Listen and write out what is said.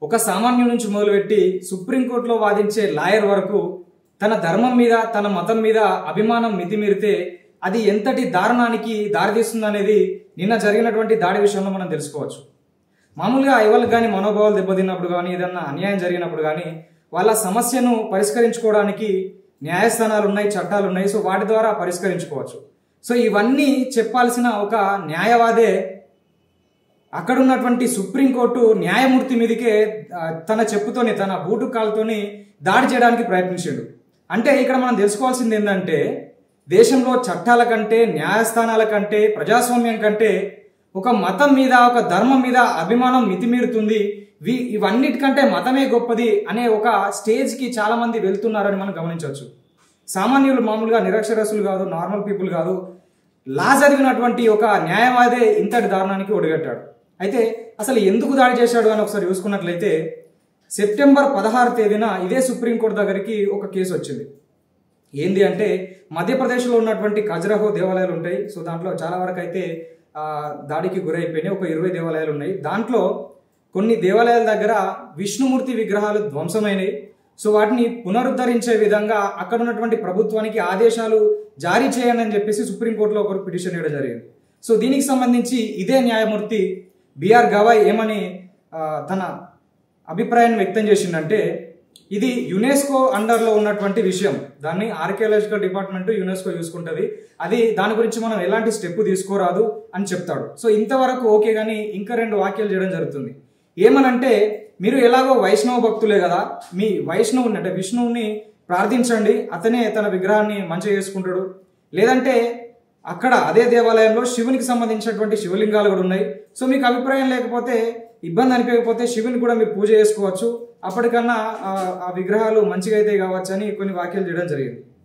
ఒక సామాన్యుడి నుంచి మొదలుపెట్టి సుప్రీంకోర్టులో వాదించే లాయర్ వరకు తన ధర్మం మీద తన మతం మీద అభిమానం మితిమీరితే అది ఎంతటి దారుణానికి దారితీస్తుంది అనేది నిన్న జరిగినటువంటి దాడి విషయంలో మనం తెలుసుకోవచ్చు. మామూలుగా ఎవరికి కానీ మనోభావాలు దెబ్బతిన్నప్పుడు కానీ ఏదన్నా అన్యాయం జరిగినప్పుడు కానీ వాళ్ళ సమస్యను పరిష్కరించుకోవడానికి న్యాయస్థానాలు ఉన్నాయి, చట్టాలు ఉన్నాయి. సో వాటి ద్వారా పరిష్కరించుకోవచ్చు. సో ఇవన్నీ చెప్పాల్సిన ఒక న్యాయవాదే అక్కడ ఉన్నటువంటి సుప్రీంకోర్టు న్యాయమూర్తి మీదకే తన చెప్పుతోని తన బూటు కాలుతోని దాడి చేయడానికి ప్రయత్నించాడు. అంటే ఇక్కడ మనం తెలుసుకోవాల్సింది ఏంటంటే దేశంలో చట్టాల కంటే, న్యాయస్థానాల కంటే, ప్రజాస్వామ్యం కంటే ఒక మతం మీద, ఒక ధర్మం మీద అభిమానం మితిమీరుతుంది. ఇవన్నిటికంటే మతమే గొప్పది అనే ఒక స్టేజ్కి చాలా మంది వెళ్తున్నారని మనం గమనించవచ్చు. సామాన్యులు మామూలుగా నిరక్షరస్తులు కాదు, నార్మల్ పీపుల్ కాదు, లా చదివినటువంటి ఒక న్యాయవాదే ఇంతటి దారుణానికి ఒడిగట్టాడు. అయితే అసలు ఎందుకు దాడి చేశాడు అని ఒకసారి చూసుకున్నట్లయితే సెప్టెంబర్ 16 తేదీన ఇదే సుప్రీంకోర్టు దగ్గరికి ఒక కేసు వచ్చింది. ఏంది అంటే మధ్యప్రదేశ్లో ఉన్నటువంటి ఖజురహో దేవాలయాలు ఉంటాయి. సో దాంట్లో చాలా వరకు అయితే దాడికి గురైపోయినాయి. ఒక 20 దేవాలయాలు ఉన్నాయి. దాంట్లో కొన్ని దేవాలయాల దగ్గర విష్ణుమూర్తి విగ్రహాలు ధ్వంసమైనవి. సో వాటిని పునరుద్ధరించే విధంగా అక్కడ ఉన్నటువంటి ప్రభుత్వానికి ఆదేశాలు జారీ చేయండి అని చెప్పేసి సుప్రీంకోర్టులో ఒకరు పిటిషన్ ఇవ్వడం జరిగింది. సో దీనికి సంబంధించి ఇదే న్యాయమూర్తి బిఆర్ గవాయ్ ఏమని తన అభిప్రాయాన్ని వ్యక్తం చేసిందంటే ఇది యునెస్కో అండర్లో ఉన్నటువంటి విషయం, దాన్ని ఆర్కియాలజికల్ డిపార్ట్మెంట్ యునెస్కో చూసుకుంటుంది, అది దాని గురించి మనం ఎలాంటి స్టెప్ తీసుకోరాదు అని చెప్తాడు. సో ఇంతవరకు ఓకే, కానీ ఇంకా 2 వ్యాఖ్యలు చేయడం జరుగుతుంది. ఏమనంటే మీరు ఎలాగో వైష్ణవ భక్తులే కదా, మీ వైష్ణవుని అంటే విష్ణువుని ప్రార్థించండి, అతనే తన విగ్రహాన్ని మంచిగా చేసుకుంటాడు. లేదంటే అక్కడ అదే దేవాలయంలో శివునికి సంబంధించినటువంటి శివలింగాలు కూడా ఉన్నాయి. సో మీకు అభిప్రాయం లేకపోతే, ఇబ్బంది అనిపించకపోతే శివుని కూడా మీరు పూజ చేసుకోవచ్చు, అప్పటికన్నా ఆ విగ్రహాలు మంచిగా అయితే కావచ్చు అని కొన్ని వ్యాఖ్యలు చేయడం జరిగింది.